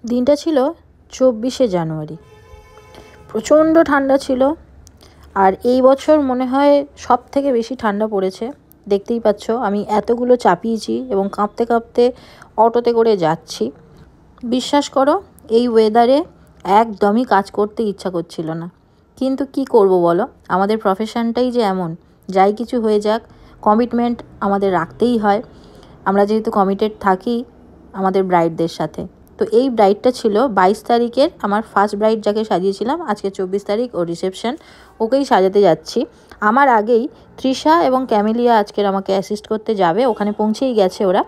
দিনটা ছিল 24শে জানুয়ারি। প্রচণ্ড ঠান্ডা ছিল, আর এই বছর মনে হয় সব থেকে বেশি ঠান্ডা পড়েছে। দেখতেই পাচ্ছ আমি এতগুলো চাপিয়েছি এবং কাঁপতে কাঁপতে অটোতে করে যাচ্ছি। বিশ্বাস করো, এই ওয়েদারে একদমই কাজ করতে ইচ্ছা করছিল না, কিন্তু কি করব বলো, আমাদের প্রফেশনটাই যে এমন, যাই কিছু হয়ে যাক কমিটমেন্ট আমাদের রাখতেই হয়। আমরা যেহেতু কমিটেড থাকি আমাদের ব্রাইডদের সাথে। তো এই ব্রাইডটা ছিল 22 তারিখের, আমার ফার্স্ট ব্রাইড যাকে সাজিয়েছিলাম। আজকে 24 তারিখ ও রিসেপশন, ওকেই সাজাতে যাচ্ছি। আমার আগেই তৃষা এবং ক্যামেলিয়া আজকের আমাকে অ্যাসিস্ট করতে যাবে, ওখানে পৌঁছেই গেছে ওরা।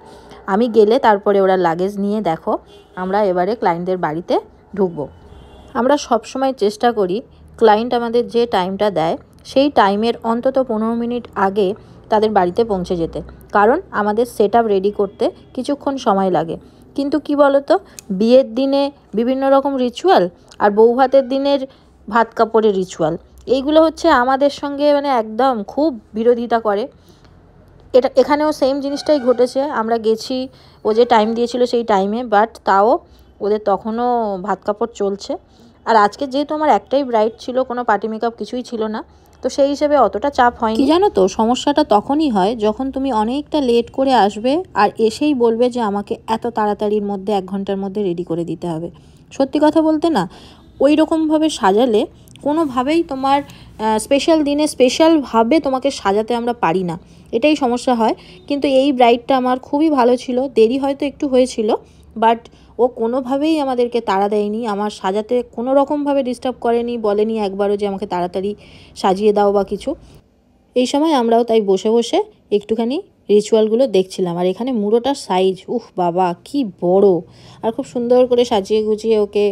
আমি গেলে তারপরে ওরা লাগেজ নিয়ে দেখো আমরা এবারে ক্লায়েন্টদের বাড়িতে ঢুকবো। আমরা সবসময় চেষ্টা করি ক্লায়েন্ট আমাদের যে টাইমটা দেয় সেই টাইমের অন্তত 15 মিনিট আগে তাদের বাড়িতে পৌঁছে যেতে, কারণ আমাদের সেট আপ রেডি করতে কিছুক্ষণ সময় লাগে। কিন্তু কি বলতো, বিয়ের দিনে বিভিন্ন রকম রিচুয়াল আর বৌভাতের দিনের ভাত কাপড়ের রিচুয়াল, এইগুলো হচ্ছে আমাদের সঙ্গে মানে একদম খুব বিরোধিতা করে। এখানেও সেম জিনিসটাই ঘটেছে। আমরা গেছি, ও যে টাইম দিয়েছিল সেই টাইমে, বাট তাও ওদের তখনও ভাত কাপড় চলছে। আর আজকে যেহেতু আমার একটাই ব্রাইড ছিল, কোনো পার্টি মেকআপ কিছুই ছিল না, তো সেই হিসেবে অতটা চাপ হয়নি। জানো তো, সমস্যাটা তখনই হয় যখন তুমি অনেকটা লেট করে আসবে আর এসেই বলবে যে আমাকে এত তাড়াতাড়ির মধ্যে 1 ঘন্টার মধ্যে রেডি করে দিতে হবে। সত্যি কথা বলতে না, ওই রকমভাবে সাজালে কোনোভাবেই তোমার স্পেশাল দিনে স্পেশালভাবে তোমাকে সাজাতে আমরা পারি না, এটাই সমস্যা হয়। কিন্তু এই ব্রাইডটা আমার খুবই ভালো ছিল, দেরি হয়তো একটু হয়েছিল, বাট ও কোনোভাবেই আমাদেরকে তাড়া দেয়নি, আমার সাজাতে কোনো রকমভাবে ডিস্টার্ব করেনি, বলেনি একবারও যে আমাকে তাড়াতাড়ি সাজিয়ে দাও বা কিছু। এই সময় আমরাও তাই বসে বসে একটুখানি রিচুয়ালগুলো দেখছিলাম। আর এখানে মুড়োটার সাইজ, বাবা কি বড়, আর খুব সুন্দর করে সাজিয়ে গুছিয়ে ওকে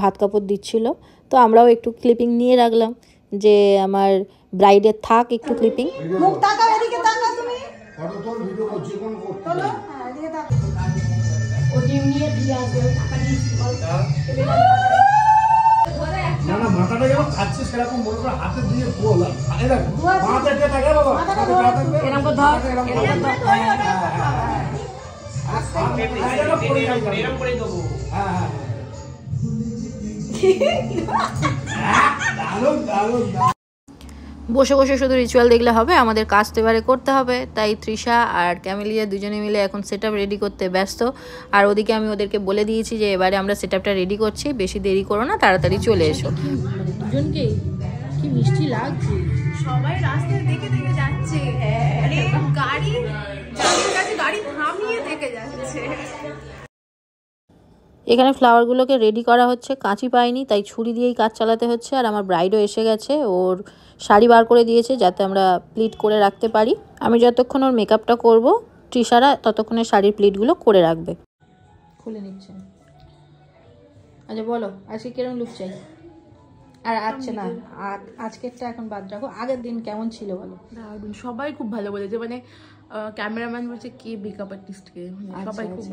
ভাত কাপড় দিচ্ছিল। তো আমরাও একটু ক্লিপিং নিয়ে রাখলাম যে আমার ব্রাইডের থাক একটু ক্লিপিং। না না, মাথাটা যেন খাচ্ছে সেরকম বড় করে হাতে দিয়ে বলা, মাথা দিয়ে থাকে বাবা, এরকম ধর, এরকম ধর, এরকম করে দেবো। হ্যাঁ দারুণ দারুণ। বসে বসে শুধু রিচুয়াল দেখলে হবে, আমাদের কাজ তো এবারে করতে হবে। তাই তৃষা আর ক্যামেলিয়া দুজনে মিলে এখন সেট আপ রেডি করতে ব্যস্ত। আর ওদিকে আমি ওদেরকে বলে দিয়েছি যে এবারে আমরা সেট আপটা রেডি করছি, বেশি দেরি করো না, তাড়াতাড়ি চলে এসো। দুজনকে কি মিষ্টি লাগছে, সবাই রাস্তায় দেখে দেখে যাচ্ছে, গাড়ি যাদের কাছে গাড়ি থামিয়ে দেখে যাচ্ছে। এখানে ফ্লাওয়ারগুলোকে রেডি করা হচ্ছে, কাঁচি পাইনি তাই ছুরি দিয়েই কাজ চালাতে হচ্ছে। আর আমার ব্রাইডও এসে গেছে, ওর শাড়ি বার করে দিয়েছে যাতে আমরা প্লিট করে রাখতে পারি। আমি যতক্ষণ ওর মেকআপটা করব, তৃষারা ততক্ষণে শাড়ির প্লিটগুলো করে রাখবে। খুলে নিচ্ছে। আচ্ছা বলো, আজকে কিরকম লুক চাই? আর আজকে না, আজকেরটা এখন বাদ রাখো, আগের দিন কেমন ছিল বলো? সবাই খুব ভালো বলেছে, মানে ক্যামেরাম্যান বলছে কে, মেকআপ আর্টিস্ট কে, সবাই খুব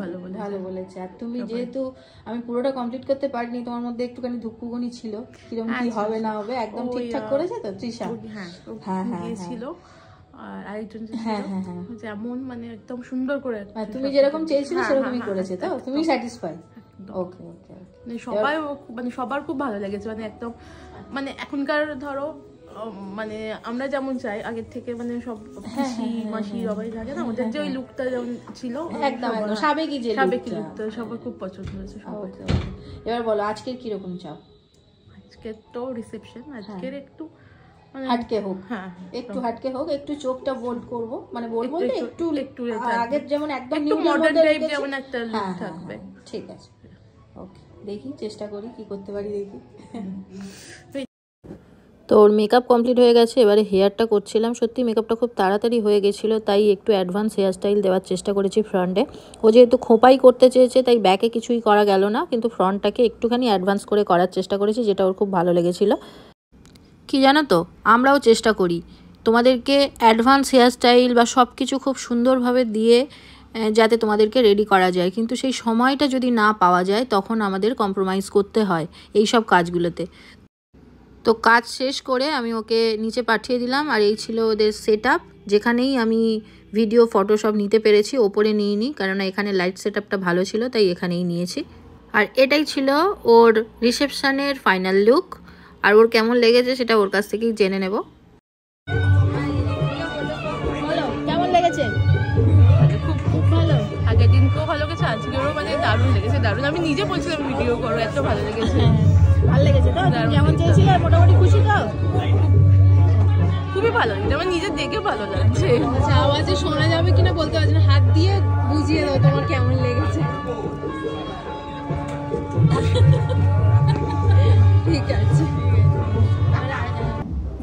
ভালো বলেছে। আর তুমি যেহেতু, আমি পুরোটা কমপ্লিট করতে পারিনি, তোমার মধ্যে একটুখানি ধুকপুকুনি ছিল, কিরকম কি হবে না হবে, একদম ঠিকঠাক করেছে তো তৃষা? হ্যাঁ ছিল। আর আরেকজন যেমন মানে একদম সুন্দর করে, তুমি যেরকম চেয়েছিলে সেরকমই করেছে তো? তুমি স্যাটিসফাই? ওকে ওকে। সবাই মানে সবার খুব ভালো লেগেছে, মানে একদম মানে এখনকার ধরো মানে আমরা যেমন চাই আগের থেকে, মানে সব পিসি মাসি সবাই থাকে না, ওদের যে ওই লুকটা যেমন ছিল একদম সাবেকি লুকটা সবার খুব পছন্দ হয়েছে সবাই। এবার বলো আজকের কিরকম চাও? আজকের তো রিসেপশন, আজকের একটু হাটকে হোক, একটু হাটকে হোক, একটু চোখটা বোল্ড করবো, মানে বোল্ড বলতে একটু আগের যেমন একদম একটু মডার্ন টাইপ যেমন একটা লুক থাকবে। ঠিক আছে, ওকে, দেখি চেষ্টা করি কি করতে পারি, দেখি। তো ওর মেকআপ কমপ্লিট হয়ে গেছে, এবারে হেয়ারটা করছিলাম। সত্যি মেকআপটা খুব তাড়াতাড়ি হয়ে গেছিলো, তাই একটু অ্যাডভান্স হেয়ার স্টাইল দেওয়ার চেষ্টা করেছি ফ্রন্টে। ও যেহেতু খোঁপাই করতে চেয়েছে তাই ব্যাকে কিছুই করা গেল না, কিন্তু ফ্রন্টটাকে একটুখানি অ্যাডভান্স করে করার চেষ্টা করেছি, যেটা ওর খুব ভালো লেগেছিলো। কি জানো তো, আমরাও চেষ্টা করি তোমাদেরকে অ্যাডভান্স হেয়ার স্টাইল বা সব কিছু খুব সুন্দরভাবে দিয়ে যাতে তোমাদেরকে রেডি করা যায়, কিন্তু সেই সময়টা যদি না পাওয়া যায় তখন আমাদের কম্প্রোমাইজ করতে হয় এই সব কাজগুলোতে। তো কাজ শেষ করে আমি ওকে নিচে পাঠিয়ে দিলাম, আর এই ছিল ওদের সেট আপ, যেখানেই আমি ভিডিও ফটো সব নিতে পেরেছি, ওপরে নিইনি, কারণ এখানে লাইট সেট আপটা ভালো ছিল তাই এখানেই নিয়েছি। আর এটাই ছিল ওর রিসেপশনের ফাইনাল লুক। আর ওর কেমন লেগেছে সেটা ওর কাছ থেকেই জেনে নেব। কেমন লেগেছে? খুব ভালো। আগের দিনকেও ভালো লেগেছে, আজকেরও মানে দারুণ লেগেছে, দারুণ। আমি নিজে বলছিলাম ভিডিও করো, এত ভালো লেগেছে। ভালো লেগেছে তো? যেমন চেয়েছিলে মোটামুটি খুশি তো? খুবই ভালো লাগছে, আমার নিজের দেখে ভালো লাগছে। আচ্ছা, আওয়াজে শোনা যাবে কিনা বলতে পারছি না, হাত দিয়ে বুঝিয়ে দাও তোমার কেমন লেগেছে। ঠিক আছে,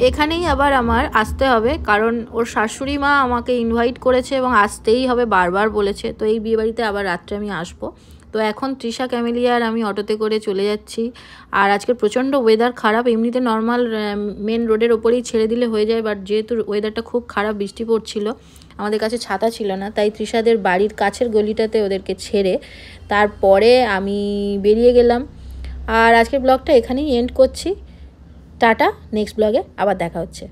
এখানেই আবার আমার আসতে হবে, কারণ ওর শাশুড়ি মা আমাকে ইনভাইট করেছে এবং আসতেই হবে বারবার বলেছে। তো এই বিয়েবাড়িতে আবার রাত্রে আমি আসবো। তো এখন তৃষা, ক্যামেলিয়া আর আমি অটোতে করে চলে যাচ্ছি। আর আজকে প্রচণ্ড ওয়েদার খারাপ। এমনিতে নর্মাল মেন রোডের ওপরেই ছেড়ে দিলে হয়ে যায়, বাট যেহেতু ওয়েদারটা খুব খারাপ, বৃষ্টি পড়ছিল, আমাদের কাছে ছাতা ছিল না, তাই তৃষাদের বাড়ির কাছের গলিটাতে ওদেরকে ছেড়ে তারপরে আমি বেরিয়ে গেলাম। আর আজকের ব্লগটা এখানেই এন্ড করছি। টাটা, নেক্সট ব্লগে আবার দেখা হচ্ছে।